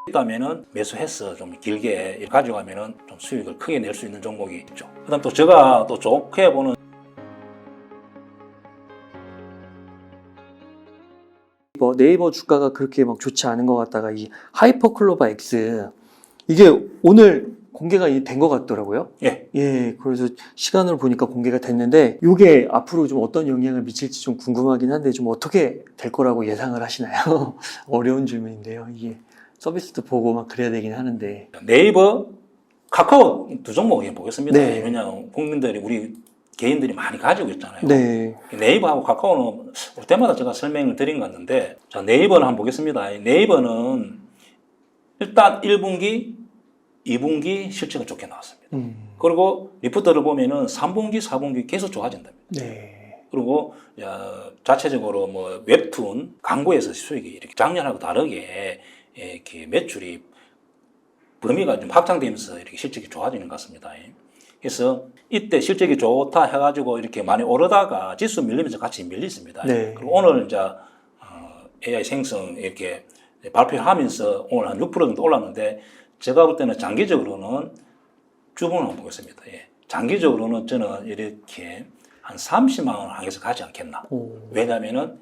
있다면은 매수해서 좀 길게 가져가면은 좀 수익을 크게 낼 수 있는 종목이 있죠. 그다음 또 제가 또 좋게 보는 네이버 주가가 그렇게 막 좋지 않은 것 같다가 이 하이퍼클로바 X 이게 오늘 공개가 된 것 같더라고요. 예. 예, 그래서 시간을 보니까 공개가 됐는데 이게 앞으로 좀 어떤 영향을 미칠지 좀 궁금하긴 한데 좀 어떻게 될 거라고 예상을 하시나요? 어려운 질문인데요. 이게 서비스도 보고 막 그래야 되긴 하는데. 네이버, 카카오 두 종목 보겠습니다. 네. 왜냐하면 국민들이 우리 개인들이 많이 가지고 있잖아요. 네. 네이버하고 카카오는 올 때마다 제가 설명을 드린 것 같는데, 자, 네이버는 한번 보겠습니다. 네이버는 일단 1분기, 2분기 실적은 좋게 나왔습니다. 그리고 리포트를 보면은 3분기, 4분기 계속 좋아진답니다. 네. 그리고 자체적으로 뭐 웹툰 광고에서 수익이 이렇게 작년하고 다르게 이렇게 매출이 범위가 좀 확장되면서 이렇게 실적이 좋아지는 것 같습니다. 그래서 이때 실적이 좋다 해가지고 이렇게 많이 오르다가 지수 밀리면서 같이 밀렸습니다. 네. 그리고 오늘 이제 AI 생성 이렇게 발표하면서 오늘 한 6% 정도 올랐는데 제가 볼 때는 장기적으로는 주봉을 한번 보겠습니다. 장기적으로는 저는 이렇게 한 30만 원 향해서 가지 않겠나. 왜냐하면은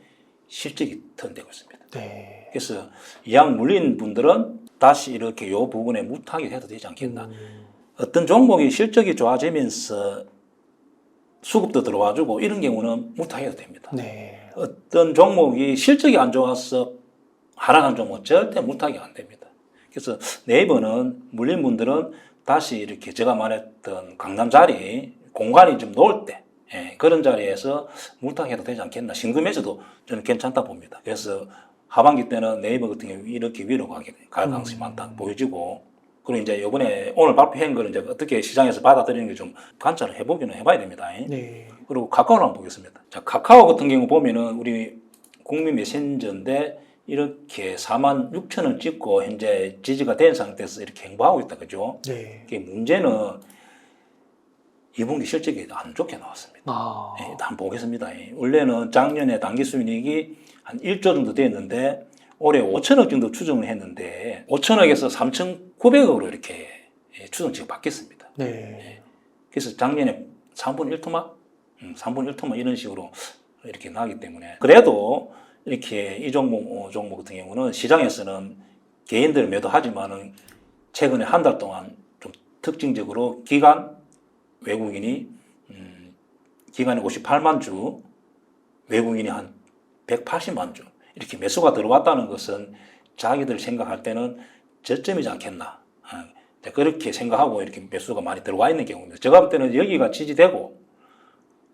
실적이 턴되고 있습니다. 네. 그래서 이왕 물린 분들은 다시 이렇게 요 부분에 무타격 해도 되지 않겠나. 어떤 종목이 실적이 좋아지면서 수급도 들어와주고 이런 경우는 무타격해도 됩니다. 네. 어떤 종목이 실적이 안 좋아서 하락한 종목은 절대 무타격 안 됩니다. 그래서 네이버는 물린 분들은 다시 이렇게 제가 말했던 강남 자리 공간이 좀 놓을 때 그런 자리에서 무타격해도 되지 않겠나. 신금에서도 저는 괜찮다 봅니다. 그래서 하반기 때는 네이버 같은 경우 이렇게 위로 갈 가능성이 많다 보여지고, 그리고 이제 이번에 오늘 발표한 거를 이제 어떻게 시장에서 받아들이는 게 좀 관찰을 해보기는 해봐야 됩니다. 네. 그리고 카카오를 한번 보겠습니다. 자, 카카오 같은 경우 보면은 우리 국민 메신저인데 이렇게 46,000을 찍고 현재 지지가 된 상태에서 이렇게 행보하고 있다, 그죠? 네. 이게 문제는 2분기 실적이 안 좋게 나왔습니다. 한번 보겠습니다. 원래는 작년에 당기순이익이 한 1조 정도 됐는데 올해 5천억 정도 추정을 했는데 5천억에서 3,900억으로 이렇게 추정치가 바뀌었습니다. 네. 그래서 작년에 3분의 1토막, 3분의 1토막 이런 식으로 이렇게 나기 때문에 그래도 이렇게 이 종목 같은 경우는 시장에서는 개인들 매도하지만은 최근에 한 달 동안 좀 특징적으로 외국인이 기간이 58만 주, 외국인이 한 180만 주 이렇게 매수가 들어왔다는 것은 자기들 생각할 때는 저점이지 않겠나. 그렇게 생각하고 이렇게 매수가 많이 들어와 있는 경우입니다. 제가 볼 때는 여기가 지지되고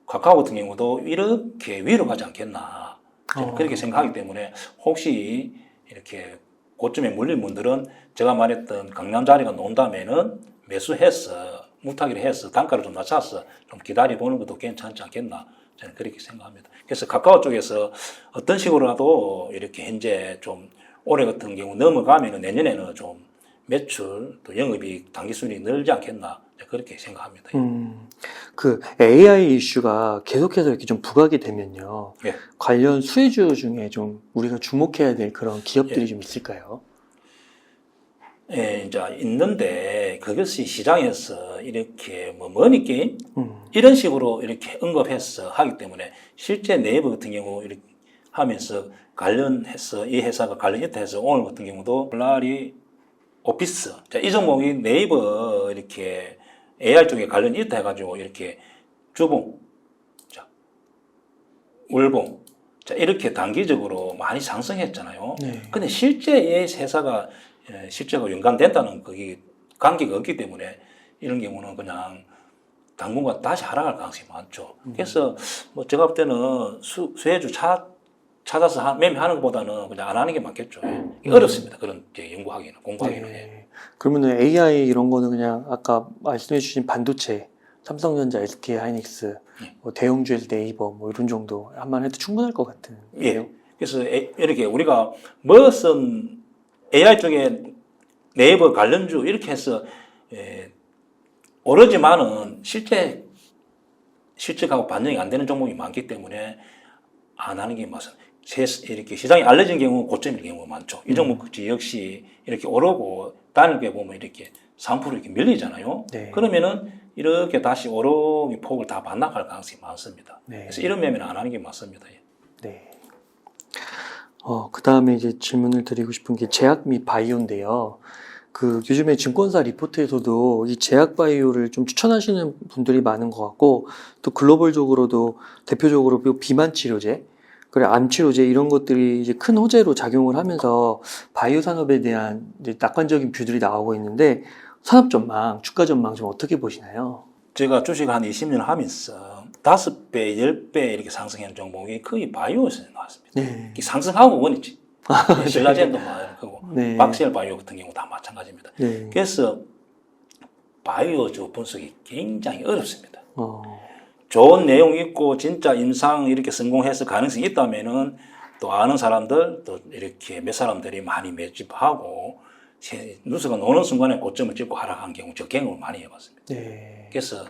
카카오 같은 경우도 이렇게 위로 가지 않겠나. 저는 그렇게 생각하기 때문에 혹시 이렇게 고점에 물린 분들은 제가 말했던 강남 자리가 논다면은 매수해서 무타기를 해서 단가를 좀 낮춰서 좀 기다려보는 것도 괜찮지 않겠나. 저는 그렇게 생각합니다. 그래서 카카오 쪽에서 어떤 식으로라도 이렇게 현재 좀 올해 같은 경우 넘어가면은 내년에는 좀 매출 또 영업이익 당기순이 늘지 않겠나. 그렇게 생각합니다. 그 AI 이슈가 계속해서 이렇게 좀 부각이 되면요. 예. 관련 수혜주 중에 좀 우리가 주목해야 될 그런 기업들이 좀 있을까요? 이제 있는데 그것이 시장에서 이렇게 뭐 머니게임 이런 식으로 이렇게 언급해서 하기 때문에 실제 네이버 같은 경우 이렇게 하면서 관련해서 이 회사가 관련했다 해서 오늘 같은 경우도 폴라리 오피스 이 종목이 네이버 이렇게 AI 쪽에 관련이 있다 해가지고 이렇게 주봉, 월봉 이렇게 단기적으로 많이 상승했잖아요. 네. 근데 실제 이 회사가 실제가 연관된다는 그게 관계가 없기 때문에 이런 경우는 그냥 당분간 다시 하락할 가능성이 많죠. 그래서 뭐 제가 볼 때는 수혜주 찾아서 매매하는 것보다는 그냥 안 하는 게 맞겠죠. 어렵습니다. 그런 연구하기는, 공부하기는. 네. 그러면은 AI 이런 거는 그냥 아까 말씀해주신 반도체, 삼성전자, SK 하이닉스, 뭐 대형주에서 네이버 뭐 이런 정도 한만 해도 충분할 것 같은. 예. 그래서 이렇게 우리가 무슨 AI 쪽에 네이버 관련주 이렇게 해서 오르지만은 실적하고 반영이 안 되는 종목이 많기 때문에 안 하는 게 맞습니다. 이렇게 시장이 알려진 경우 고점일 경우가 많죠. 이 종목 역시 이렇게 오르고 단일게 보면 이렇게 3% 이렇게 밀리잖아요. 네. 그러면은 이렇게 다시 오르기 폭을 다 반납할 가능성이 많습니다. 네. 그래서 이런 매매는 안 하는 게 맞습니다. 네. 그 다음에 이제 질문을 드리고 싶은 게 제약 및 바이오인데요. 그 요즘에 증권사 리포트에서도 이 제약 바이오를 좀 추천하시는 분들이 많은 것 같고, 또 글로벌적으로도 대표적으로 비만 치료제, 그래 암 치료제 이런 것들이 이제 큰 호재로 작용을 하면서 바이오 산업에 대한 이제 낙관적인 뷰들이 나오고 있는데, 산업 전망, 주가 전망 좀 어떻게 보시나요? 제가 주식을 한 20년 하면서 5배, 10배 이렇게 상승한 종목이 거의 바이오에서 나왔습니다. 네. 상승하고 원이지. 셀라젠도 많고 네. 박셀 바이오 같은 경우 다 마찬가지입니다. 네. 그래서 바이오주 분석이 굉장히 어렵습니다. 좋은 내용 있고 진짜 임상 이렇게 성공해서 가능성이 있다면은 또 아는 사람들 또 이렇게 몇 사람들이 많이 매집하고 누수가 노는 순간에 고점을 찍고 하락한 경우 저 경험을 많이 해봤습니다. 네. 그래서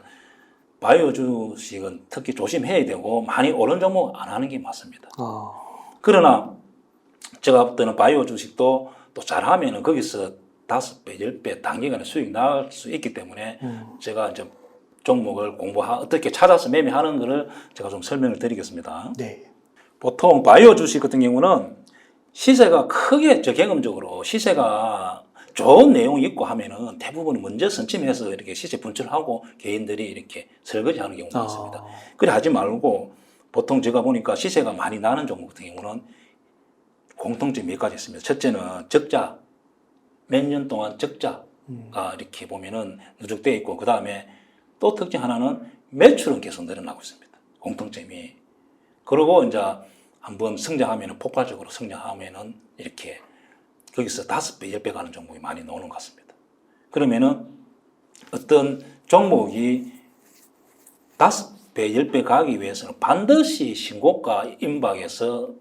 바이오 주식은 특히 조심해야 되고 많이 오른 종목 안 하는 게 맞습니다. 그러나 제가 볼 때는 바이오 주식도 또 잘하면은 거기서 5배, 10배 단기간에 수익 나올 수 있기 때문에 제가 이제 종목을 어떻게 찾아서 매매하는 것을 제가 좀 설명을 드리겠습니다. 네. 보통 바이오 주식 같은 경우는 시세가 크게 저 경험적으로 시세가 좋은 내용이 있고 하면은 대부분 먼저 선침해서 이렇게 시세 분출하고 개인들이 이렇게 설거지하는 경우가 있습니다. 그래 하지 말고 보통 제가 보니까 시세가 많이 나는 종목 같은 경우는 공통점이 몇 가지 있습니다. 첫째는 적자, 몇 년 동안 적자가 이렇게 보면은 누적되어 있고, 그 다음에 또 특징 하나는 매출은 계속 늘어나고 있습니다. 공통점이. 그리고 이제 한번 성장하면은 폭발적으로 성장하면은 이렇게 거기서 5배, 10배 가는 종목이 많이 나오는 것 같습니다. 그러면은 어떤 종목이 5배, 10배 가기 위해서는 반드시 신고가 임박에서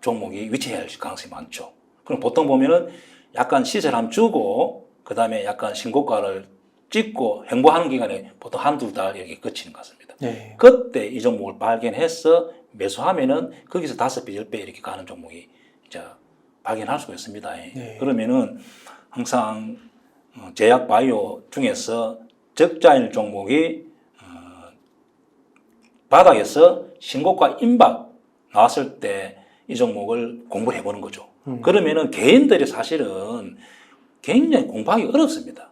종목이 위치해야 할 가능성이 많죠. 그럼 보통 보면은 약간 시세를 한번 주고 그 다음에 약간 신고가를 찍고 횡보하는 기간에 보통 한두 달 이렇게 그치는 것 같습니다. 네. 그때 이 종목을 발견해서 매수하면은 거기서 5배, 10배 이렇게 가는 종목이 이제 발견할 수가 있습니다. 네. 그러면은 항상 제약 바이오 중에서 적자일 종목이 바닥에서 신고가 임박 나왔을 때 이 종목을 공부를 해보는 거죠. 그러면은 개인들이 사실은 굉장히 공부하기 어렵습니다.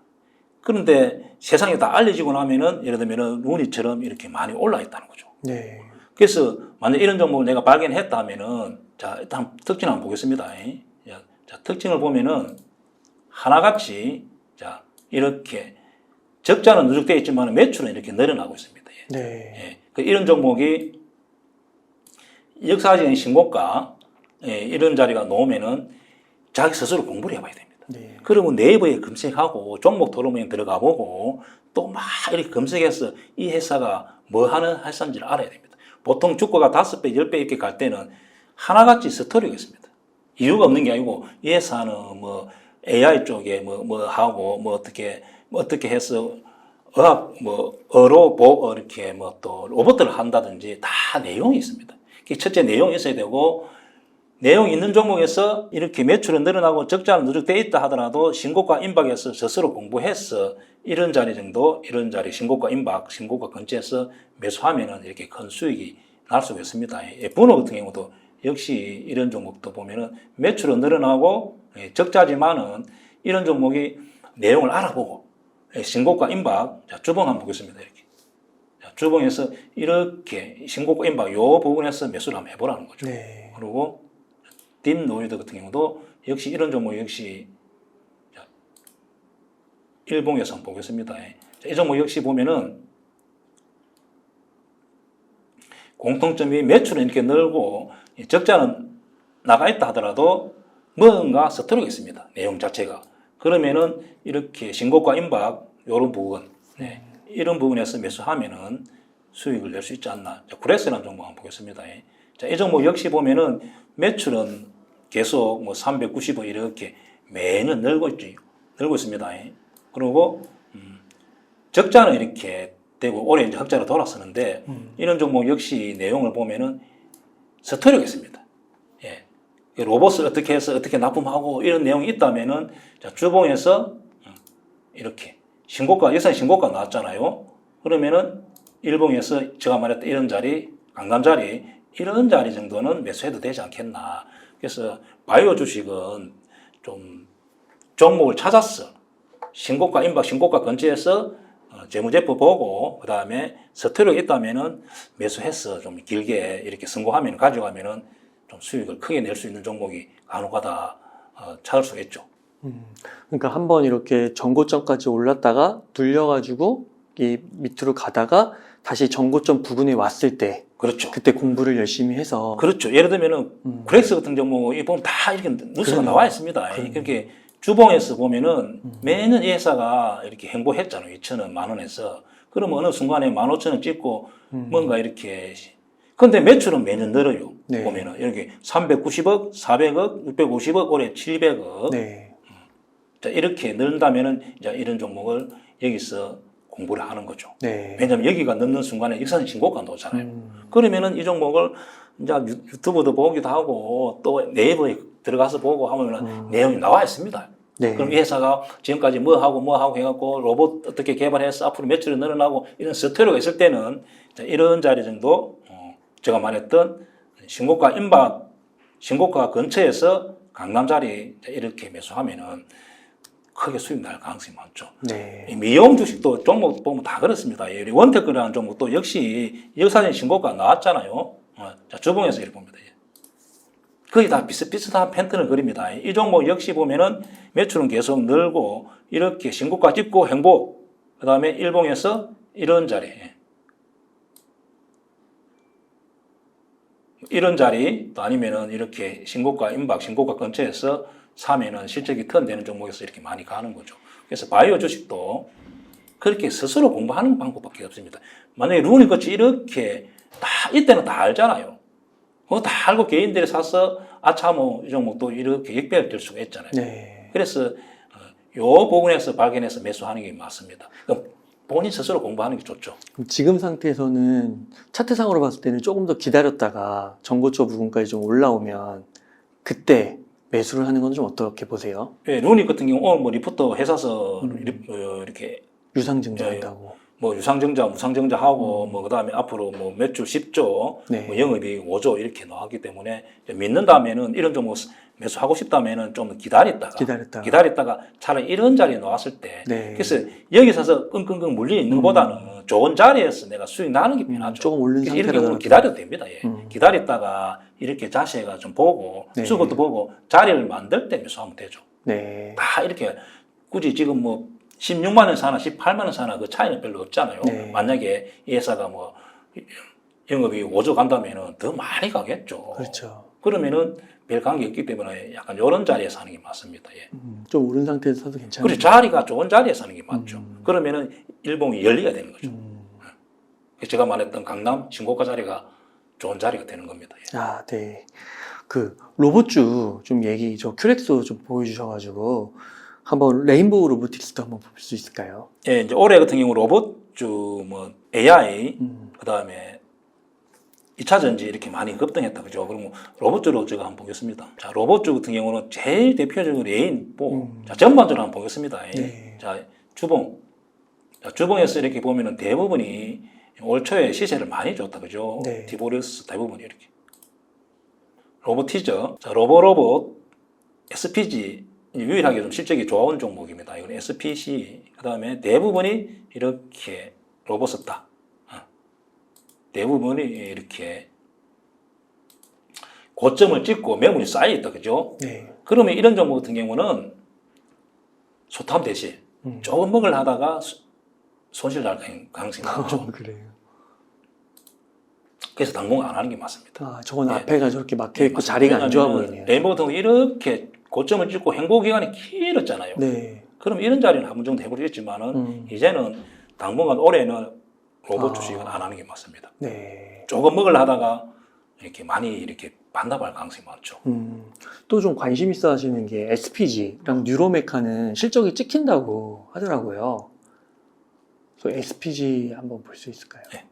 그런데 세상에 다 알려지고 나면은 예를 들면은 루니처럼 이렇게 많이 올라 있다는 거죠. 네. 그래서 만약 이런 종목을 내가 발견했다 하면은 자, 일단 특징 한번 보겠습니다. 자, 특징을 보면은 하나같이 자, 이렇게 적자는 누적되어 있지만 매출은 이렇게 늘어나고 있습니다. 네. 이런 종목이 역사적인 신고가 이런 자리가 나오면은 자기 스스로 공부를 해봐야 됩니다. 네. 그러면 네이버에 검색하고 종목 토론에 들어가 보고 또 막 이렇게 검색해서 이 회사가 뭐 하는 회사인지를 알아야 됩니다. 보통 주가가 5배, 10배 이렇게 갈 때는 하나같이 스토리가 있습니다. 이유가 없는 게 아니고 이 회사는 뭐 AI 쪽에 뭐 하고 뭐 어떻게 해서 이렇게 뭐 또 로봇을 한다든지 다 내용이 있습니다. 첫째 내용이 있어야 되고, 내용 있는 종목에서 이렇게 매출은 늘어나고 적자는 누적되어 있다 하더라도 신고가 임박에서 스스로 공부해서 이런 자리 정도, 이런 자리 신고가 임박, 신고가 근처에서 매수하면은 이렇게 큰 수익이 날 수가 있습니다. 분호 같은 경우도 역시 이런 종목도 보면은 매출은 늘어나고 적자지만은 이런 종목이 내용을 알아보고 신고가 임박, 자, 주봉 한번 보겠습니다. 이렇게. 주봉에서 이렇게 신고가 임박 요 부분에서 매수를 한번 해보라는 거죠. 네. 그리고 딥노이드 같은 경우도 역시 이런 종목 역시 일봉에서 한번 보겠습니다. 이 종목 역시 보면은 공통점이 매출은 이렇게 늘고 적자는 나가 있다 하더라도 뭔가 스토리가 있습니다. 내용 자체가. 그러면은 이렇게 신고가 임박 요런 부분, 이런 부분에서 매수하면은 수익을 낼 수 있지 않나. 자, 구레스라는 종목 한번 보겠습니다. 자, 이 종목 역시 보면은 매출은 계속 뭐 390억 이렇게 매년 늘고 있습니다. 그리고 적자는 이렇게 되고 올해 이제 흑자로 돌아서는데 이런 종목 역시 내용을 보면은 스토리가 있습니다. 로봇을 어떻게 해서 어떻게 납품하고 이런 내용이 있다면은 자, 주봉에서 이렇게 신고가, 예산 신고가 나왔잖아요. 그러면은 일봉에서 제가 말했던 이런 자리, 강남 자리, 이런 자리 정도는 매수해도 되지 않겠나. 그래서 바이오 주식은 좀 종목을 찾았어. 신고가, 임박 신고가 근처에서 재무제표 보고, 그 다음에 서투르가 있다면은 매수해서 좀 길게 이렇게 성공하면 가져가면은 좀 수익을 크게 낼 수 있는 종목이 간혹가다 찾을 수 있죠. 그러니까 한번 이렇게 전고점까지 올랐다가 눌려가지고 이 밑으로 가다가 다시 전고점 부근에 왔을 때 그렇죠. 그때 공부를 열심히 해서 그렇죠. 예를 들면은 그렉스 같은 경우 이 보면 다 이렇게 뉴스가 그러네요. 나와 있습니다. 이렇게 주봉에서 보면은 매년 이 회사가 이렇게 행보했잖아요. 2,000원, 10,000원에서. 그러면 어느 순간에 15,000원 찍고 뭔가 이렇게. 근데 매출은 매년 늘어요. 네. 보면은 이렇게 390억, 400억, 650억, 올해 700억. 네. 자, 이렇게 늘다면은 이제 이런 종목을 여기서 공부를 하는 거죠. 네. 왜냐하면 여기가 넣는 순간에 역사상 신고가 나오잖아요. 그러면은 이 종목을 이제 유튜브도 보기도 하고 또 네이버에 들어가서 보고 하면은 내용이 나와 있습니다. 네. 그럼 이 회사가 지금까지 뭐 하고 해갖고 로봇 어떻게 개발해서 앞으로 매출이 늘어나고 이런 스토리가 있을 때는 이런 자리 정도 제가 말했던 신고가 임박, 신고가 근처에서 강남 자리 이렇게 매수하면은 크게 수익 날 가능성이 많죠. 네. 이 미용 주식도 종목 보면 다 그렇습니다. 이 원테크라는 종목도 역시 역사적인 신고가 나왔잖아요. 자, 주봉에서 이렇게 봅니다. 거의 다 비슷비슷한 패턴을 그립니다. 이 종목 역시 보면은 매출은 계속 늘고 이렇게 신고가 찍고 행보, 그 다음에 일봉에서 이런 자리, 이런 자리, 또 아니면은 이렇게 신고가 임박, 신고가 근처에서 사면은 실적이 턴되는 종목에서 이렇게 많이 가는 거죠. 그래서 바이오 주식도 그렇게 스스로 공부하는 방법밖에 없습니다. 만약에 루니같이 이렇게 다, 이때는 다 알잖아요. 그거 다 알고 개인들이 사서 아차모 이 종목도 이렇게 역배열 수가 있잖아요. 네. 그래서 요 부분에서 발견해서 매수하는 게 맞습니다. 그럼 본인 스스로 공부하는 게 좋죠. 그럼 지금 상태에서는 차트상으로 봤을 때는 조금 더 기다렸다가 전고점 부분까지 좀 올라오면 그때 매수를 하는 건 좀 어떻게 보세요? 예, 루니 같은 경우 오늘 뭐 리포터 회사서 이렇게 유상증자한다고. 뭐 유상증자, 무상증자 하고 뭐 그다음에 앞으로 뭐 매출 10조, 네. 뭐 영업이익 5조 이렇게 나왔기 때문에 믿는다면은 이런 종목 매수하고 싶다면은 좀 기다렸다가 차라리 이런 자리에 나왔을 때 네. 그래서 여기 서서 끙끙끙 물려 있는 것보다는 좋은 자리에서 내가 수익 나는 게 편하죠. 조금 오른 그래서 이런 상태라도 경우는 기다려도 됩니다. 예. 기다렸다가 이렇게 자세가 좀 보고 네. 수급도 보고 자리를 만들 때 매수하면 되죠. 네. 다 이렇게 굳이 지금 뭐 16만 원 사나 18만 원 사나 그 차이는 별로 없잖아요. 네. 만약에 이 회사가 뭐 영업이 5조 간다면은 더 많이 가겠죠. 그렇죠. 그러면은 별 관계 없기 때문에 약간 이런 자리에서 하는 게 맞습니다. 예. 좀 오른 상태에서 사도 괜찮아요. 그리고 자리가 좋은 자리에서 하는 게 맞죠. 그러면은 일봉이 열리가 되는 거죠. 제가 말했던 강남 신고가 자리가 좋은 자리가 되는 겁니다. 예. 아, 네. 그 로봇주 좀 얘기, 저 큐렉스 좀 보여주셔가지고 한번 레인보우 로보틱스도 한번 볼 수 있을까요? 예, 이제 올해 같은 경우 로봇주 뭐 AI 그다음에 2차 전지 이렇게 많이 급등했다 그죠? 그럼 로봇주로 제가 한번 보겠습니다. 자, 로봇주 같은 경우는 제일 대표적으로 레인보우. 자, 전반적으로 한번 보겠습니다. 네. 자, 주봉. 자, 주봉에서 이렇게 보면은 대부분이 올 초에 시세를 많이 줬다 그죠? 네. 디보리스 대부분이 이렇게. 로보티저. 자, 로봇 SPG 유일하게 좀 실적이 좋은 종목입니다. 이건 SPC. 그 다음에 대부분이 이렇게 로봇스타. 대부분이 이렇게 고점을 찍고 매물이 쌓여있다. 그죠? 네. 그러면 이런 종목 같은 경우는 소탐 대신 조금 먹을 하다가 손실 날 가능성이 많죠. 그래요. 그래서 당분간 안 하는 게 맞습니다. 아, 저건 네. 앞에가 저렇게 막혀있고 자리가 안 좋아 보이네요. 레인보우 같은 경우 이렇게 고점을 찍고 행보 기간이 길었잖아요. 네. 그럼 이런 자리는 한 번 정도 해보겠지만은 이제는 당분간 올해는 로봇 주식은 안 하는 게 맞습니다. 네. 조금 먹으려 하다가 이렇게 많이 이렇게 반납할 가능성이 많죠. 또 좀 관심 있어 하시는 게 SPG랑 뉴로메카는 실적이 찍힌다고 하더라고요. 그래서 SPG 한번 볼 수 있을까요? 네.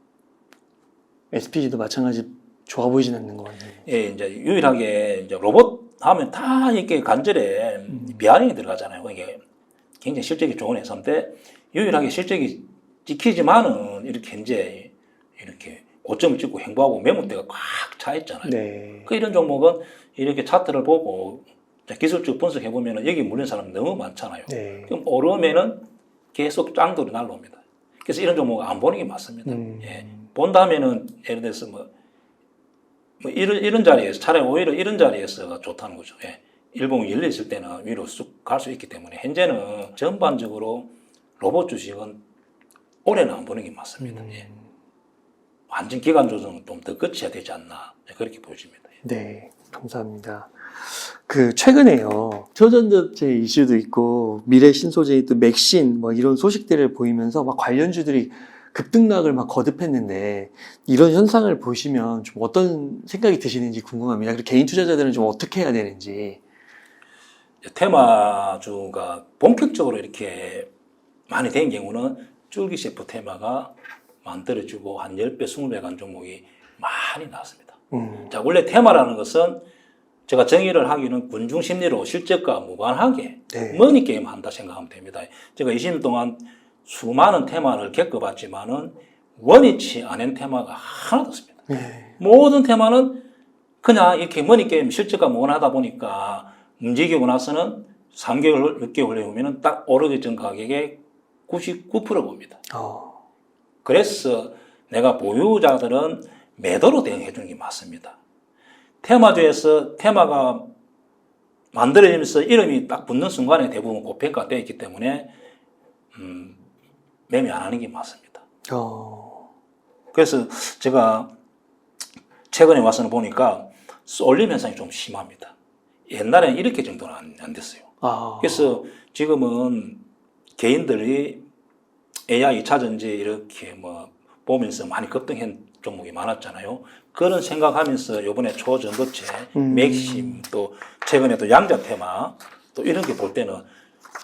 SPG도 마찬가지 좋아 보이진 않는 것 같네요. 예, 이제 유일하게 이제 로봇 하면 다 이렇게 간절에 비아령이 들어가잖아요. 이게 굉장히 실적이 좋은 회사인데 유일하게 실적이 찍히지만은 이렇게 현재 이렇게 고점을 찍고 행보하고 매물대가 꽉 차 있잖아요. 네. 그 이런 종목은 이렇게 차트를 보고 기술적 분석해 보면은 여기 물린 사람 너무 많잖아요. 네. 그럼 오르면은 계속 짱돌이 날라옵니다. 그래서 이런 종목은 안 보는 게 맞습니다. 예. 본다면은 예를 들어서 뭐 이런 자리에서 차라리 오히려 이런 자리에서가 좋다는 거죠. 예. 일봉이 열려 있을 때는 위로 쑥 갈 수 있기 때문에 현재는 전반적으로 로봇 주식은 올해는 안 보는 게 맞습니다. 예. 완전 기간 조정은 좀 더 거쳐야 되지 않나 그렇게 보여집니다. 네, 감사합니다. 그 최근에요 초전도체 이슈도 있고 미래 신소재인 또 맥신 뭐 이런 소식들을 보이면서 막 관련주들이 급등락을 막 거듭했는데 이런 현상을 보시면 좀 어떤 생각이 드시는지 궁금합니다. 그리고 개인 투자자들은 좀 어떻게 해야 되는지. 테마주가 본격적으로 이렇게 많이 된 경우는 줄기 셰프 테마가 만들어지고 한 10배, 20배 간 종목이 많이 나왔습니다. 자, 원래 테마라는 것은 제가 정의를 하기는 군중 심리로 실적과 무관하게 네. 머니게임 한다 생각하면 됩니다. 제가 20년 동안 수많은 테마를 겪어봤지만은 원위치 않은 테마가 하나도 없습니다. 네. 모든 테마는 그냥 이렇게 머니게임 실적과 무관하다 보니까 움직이고 나서는 3개월, 6개월 후에 보면은 딱 오르기 전 가격의 99% 봅니다. 그래서 내가 보유자들은 매도로 대응해 주는 게 맞습니다. 테마주에서 테마가 만들어지면서 이름이 딱 붙는 순간에 대부분 고평가 되어 있기 때문에 매매 안 하는 게 맞습니다. 그래서 제가 최근에 와서는 보니까 쏠림 현상이 좀 심합니다. 옛날에는 이렇게 정도는 안 됐어요. 그래서 지금은 개인들이 AI, 2차 전지 이렇게 뭐 보면서 많이 급등한 종목이 많았잖아요. 그런 생각하면서 이번에 초전도체, 맥심, 또 최근에 또 양자 테마, 또 이런 게 볼 때는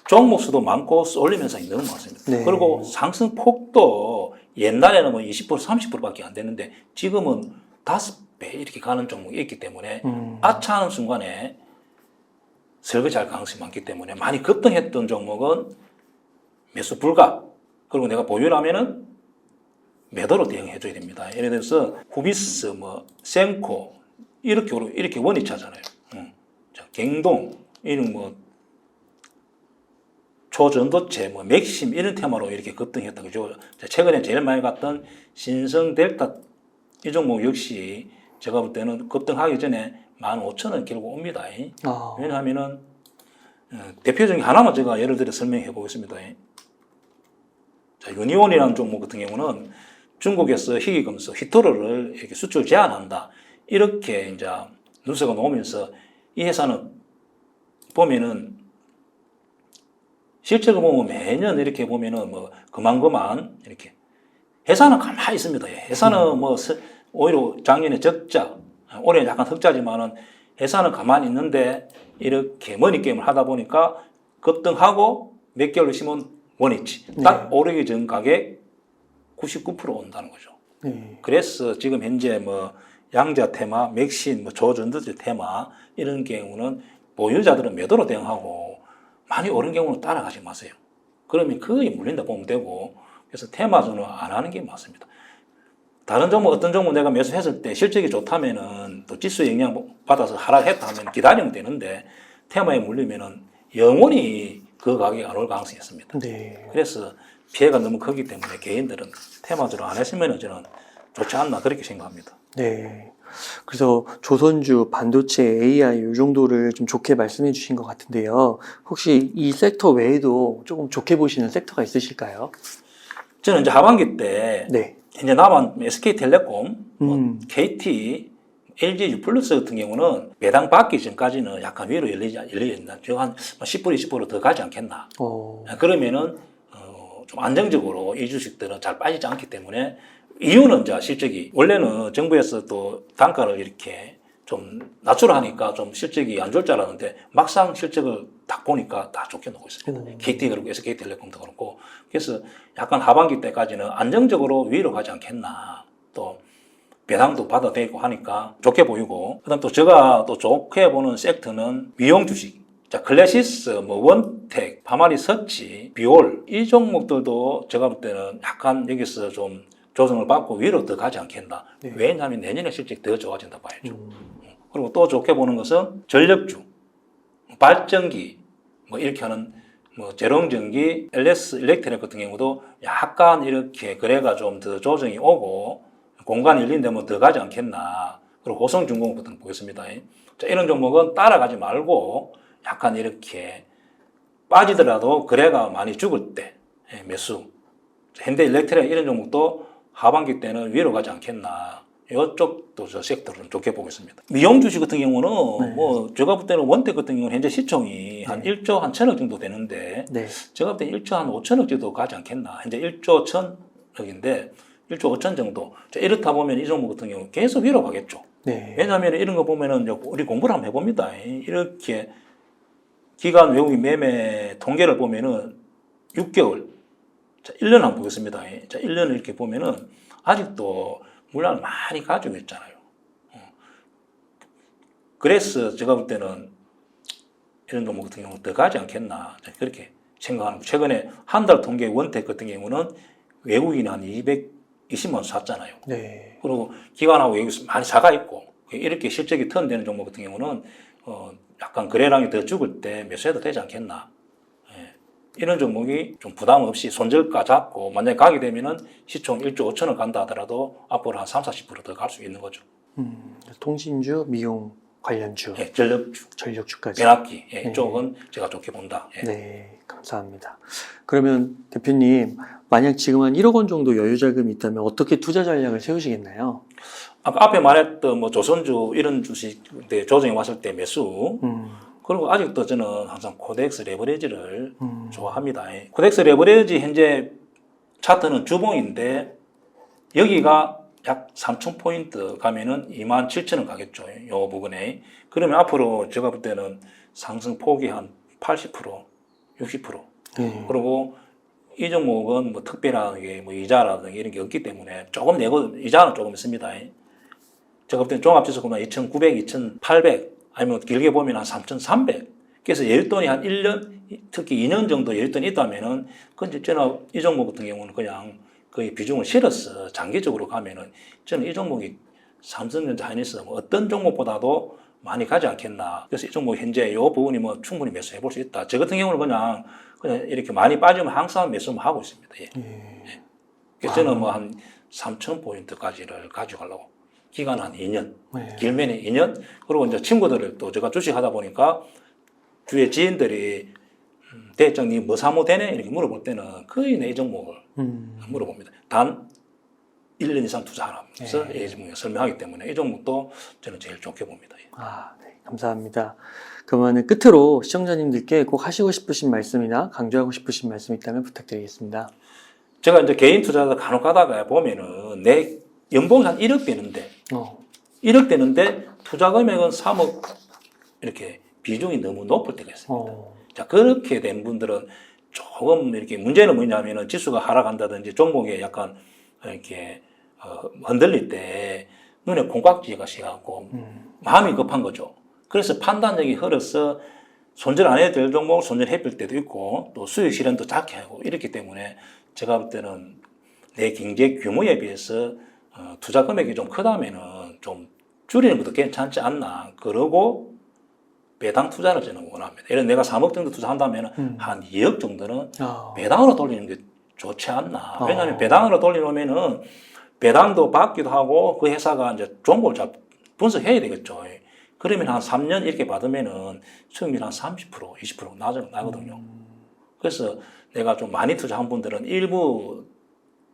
종목 수도 많고 쏠림 현상이 너무 많습니다. 네. 그리고 상승 폭도 옛날에는 뭐 20%, 30%밖에 안 되는데 지금은 5배 이렇게 가는 종목이 있기 때문에 아차 하는 순간에 설거지할 가능성이 많기 때문에 많이 급등했던 종목은 매수 불가. 그리고 내가 보유라면은 매도로 대응해 줘야 됩니다. 예를 들어서 후비스, 뭐 생코 이렇게 원위치하잖아요. 자, 갱동 이런 뭐 초전도체, 뭐 맥심 이런 테마로 이렇게 급등했다 그죠. 최근에 제일 많이 갔던 신성 델타 이 종목 역시 제가 볼 때는 급등하기 전에 15,000원 결국 옵니다. 왜냐하면은 대표적인 하나만 제가 예를 들어 설명해 보겠습니다. 자, 유니온이라는 종목 같은 경우는 중국에서 희귀금속 휘토르를 이렇게 수출 제한한다. 이렇게 이제 뉴스가 나오면서 이 회사는 보면은 실적을 보면 매년 이렇게 보면은 뭐 그만 이렇게 회사는 가만히 있습니다. 회사는 뭐 오히려 작년에 적자, 올해 약간 흑자지만은 회사는 가만히 있는데 이렇게 머니게임을 하다 보니까 급등하고 몇 개월 있으면 원위치 딱 오르기 전 가격 99% 온다는 거죠. 그래서 지금 현재 뭐 양자 테마, 맥신, 뭐 조전도체 테마 이런 경우는 보유자들은 매도로 대응하고 많이 오른 경우는 따라가지 마세요. 그러면 거의 물린다 보면 되고 그래서 테마주는 안 하는 게 맞습니다. 다른 종목 어떤 종목 내가 매수했을 때 실적이 좋다면은 또 지수 영향 받아서 하락했다 하면 기다리면 되는데 테마에 물리면은 영원히 그 가격이 안 올 가능성이 있습니다. 그래서 피해가 너무 크기 때문에 개인들은 테마주를 안 했으면 저는 좋지 않나 그렇게 생각합니다. 네. 그래서 조선주, 반도체, AI 이 정도를 좀 좋게 말씀해 주신 것 같은데요. 혹시 이 섹터 외에도 조금 좋게 보시는 섹터가 있으실까요? 저는 이제 하반기 때 이제 남은 SK텔레콤, 뭐 KT, LG U+ 같은 경우는 배당 받기 전까지는 약간 위로 열리겠나. 한 10%, 20%더 가지 않겠나. 그러면은 좀 안정적으로 이 주식들은 잘 빠지지 않기 때문에 이유는 이제 실적이 원래는 정부에서 또 단가를 이렇게 좀 낮추려 하니까 좀 실적이 안 좋을 줄 알았는데 막상 실적을 딱 보니까 다 좋게 나오고 있습니다. KT 그렇고 SK텔레콤도 그렇고 그래서 약간 하반기 때까지는 안정적으로 위로 가지 않겠나. 또 배당도 받아들이고 하니까 좋게 보이고, 그다음 또 제가 또 좋게 보는 섹터는 미용 주식. 자, 클래시스, 뭐 원택, 파마리 서치, 비올 이 종목들도 제가 볼 때는 약간 여기서 좀 조정을 받고 위로 더 가지 않겠나. 네. 왜냐하면 내년에 실적이 더 좋아진다 봐야죠. 그리고 또 좋게 보는 것은 전력주, 발전기, 뭐 이렇게 하는 뭐 재롱전기, LS 일렉트릭 같은 경우도 약간 이렇게 거래가 좀 더 조정이 오고 공간이 열린다면 더 가지 않겠나. 그리고 호성중공업 같은 거 보겠습니다. 자, 이런 종목은 따라가지 말고 약간 이렇게 빠지더라도 거래가 많이 죽을 때 매수. 현대일렉트릭 이런 종목도 하반기 때는 위로 가지 않겠나. 이쪽도 저 섹터를 좀 좋게 보고 있습니다. 미용 주식 같은 경우는 네. 뭐 제가 볼 때는 원택 같은 경우는 현재 시총이 한 1조 한 1,000억 정도 되는데 네. 제가 볼 때는 1조 한 5천억 정도 가지 않겠나. 현재 1조 1,000억인데 1조 5천 정도. 자, 이렇다 보면 이 종목 같은 경우 계속 위로 가겠죠. 네. 왜냐하면 이런 거 보면은 이제 우리 공부를 한번 해봅니다. 이렇게 기간 외국인 매매 통계를 보면은 6개월, 자, 1년 한번 보겠습니다. 자, 1년을 이렇게 보면은 아직도 물량을 많이 가지고 있잖아요. 그래서 제가 볼 때는 이런 종목 같은 경우는 더 가지 않겠나. 그렇게 생각하는 거. 최근에 한 달 통계 원택 같은 경우는 외국인이 한 220만 원 샀잖아요. 네. 그리고 기관하고 외국인 많이 사가 있고 이렇게 실적이 턴되는 종목 같은 경우는 약간 거래량이 더 죽을 때 매수해도 되지 않겠나. 이런 종목이 좀 부담 없이 손절가 잡고 만약에 가게 되면은 시총 1조 5천원 간다 하더라도 앞으로 한 30-40% 더 갈 수 있는 거죠. 통신주, 미용 관련주, 예, 전력주, 전력주까지. 변압기 네. 이쪽은 제가 좋게 본다. 예. 네, 감사합니다. 그러면 대표님, 만약 지금 한 1억 원 정도 여유 자금이 있다면 어떻게 투자 전략을 세우시겠나요? 아까 앞에 말했던 뭐 조선주 이런 주식 때 조정이 왔을 때 매수. 그리고 아직도 저는 항상 코덱스 레버리지를 좋아합니다. 코덱스 레버리지 현재 차트는 주봉인데 여기가 약 3,000포인트 가면은 27,000원 가겠죠. 요 부분에. 그러면 앞으로 제가 볼 때는 상승 폭이 한 80%, 60%. 그리고 이 종목은 뭐 특별한 게 뭐 이자라든가 이런 게 없기 때문에 조금 내고 이자는 조금 있습니다. 제가 볼 때는 종합지수 보면 2,900, 2,800 아니면 길게 보면 한 3,300. 그래서 여윳돈이 한 1년, 특히 2년 정도 여윳돈이 있다면은, 근데 저는 이 종목 같은 경우는 그냥 거의 비중을 실어서 장기적으로 가면은 저는 이 종목이 삼성전자, 하이닉스 뭐 어떤 종목보다도 많이 가지 않겠나. 그래서 이 종목 현재 이 부분이 뭐 충분히 매수해 볼 수 있다. 저 같은 경우는 그냥 이렇게 많이 빠지면 항상 매수만 하고 있습니다. 예. 그래서 저는 뭐 한 3,000포인트까지를 가져가려고. 기간 한 2년, 길면 2년. 그리고 이제 친구들을 또 제가 주식하다 보니까 주위에 지인들이 대장님 뭐 사모 되네? 이렇게 물어볼 때는 거의 내 종목을 물어봅니다. 단 1년 이상 투자하라면서 이 종목을 설명하기 때문에 이 종목도 저는 제일 좋게 봅니다. 네, 감사합니다. 그러면 끝으로 시청자님들께 꼭 하시고 싶으신 말씀이나 강조하고 싶으신 말씀 있다면 부탁드리겠습니다. 제가 이제 개인 투자자 간혹 가다가 보면은 내 연봉이 한 1억 되는데 1억 되는데 투자 금액은 3억 이렇게 비중이 너무 높을 때가 있습니다. 자, 그렇게 된 분들은 조금 이렇게 문제는 뭐냐면은 지수가 하락한다든지 종목에 약간 이렇게 흔들릴 때 눈에 콩깍지가 씌갖고 마음이 급한 거죠. 그래서 판단력이 흐려서 손절 안 해도 될 종목 손절해볼 때도 있고 또 수익 실현도 작게 하고 이렇기 때문에 제가 볼 때는 내 경제 규모에 비해서 투자 금액이 좀 크다면은 좀 줄이는 것도 괜찮지 않나. 그러고 배당 투자를 저는 원합니다. 예를 들어 내가 3억 정도 투자한다면 한 2억 정도는 배당으로 돌리는 게 좋지 않나. 왜냐하면 배당으로 돌리려면은 배당도 받기도 하고 그 회사가 이제 종목을 잘 분석해야 되겠죠. 그러면 한 3년 이렇게 받으면은 수익률 한 30%, 20% 나거든요. 그래서 내가 좀 많이 투자한 분들은 일부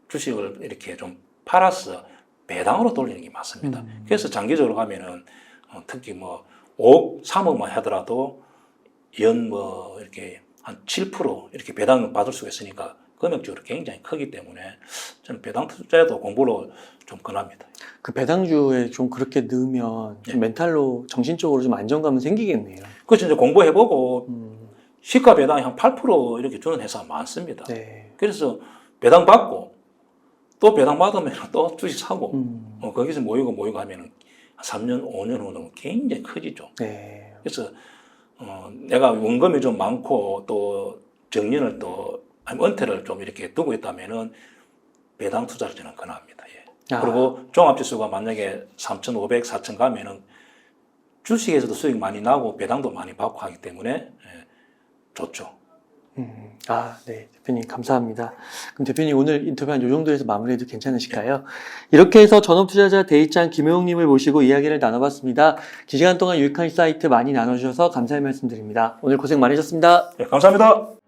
주식을 이렇게 좀 팔아서 배당으로 돌리는 게 맞습니다. 그래서 장기적으로 가면은 특히 뭐 5억, 3억만 하더라도 연 뭐 이렇게 한 7% 이렇게 배당을 받을 수가 있으니까 금액적으로 굉장히 크기 때문에 저는 배당 투자에도 공부를 좀 권합니다. 그 배당주에 좀 그렇게 넣으면 좀 멘탈로 정신적으로 좀 안정감은 생기겠네요. 그래서 이제 공부해보고 시가 배당이 한 8% 이렇게 주는 회사가 많습니다. 네. 그래서 배당 받고 또 배당 받으면 또 주식 사고 거기서 모이고 하면은 3년, 5년 후는 굉장히 커지죠. 네. 그래서 내가 원금이 좀 많고 또 정년을 또 은퇴를 좀 이렇게 두고 있다면은 배당 투자를 저는 권합니다. 예. 아. 그리고 종합지수가 만약에 3,500, 4,000 가면은 주식에서도 수익 많이 나고 배당도 많이 받고 하기 때문에 예, 좋죠. 네. 대표님, 감사합니다. 그럼 대표님, 오늘 인터뷰 한 요 정도에서 마무리해도 괜찮으실까요? 이렇게 해서 전업투자자 데이짱 김효영님을 모시고 이야기를 나눠봤습니다. 긴 시간 동안 유익한 사이트 많이 나눠주셔서 감사의 말씀드립니다. 오늘 고생 많으셨습니다. 예, 감사합니다.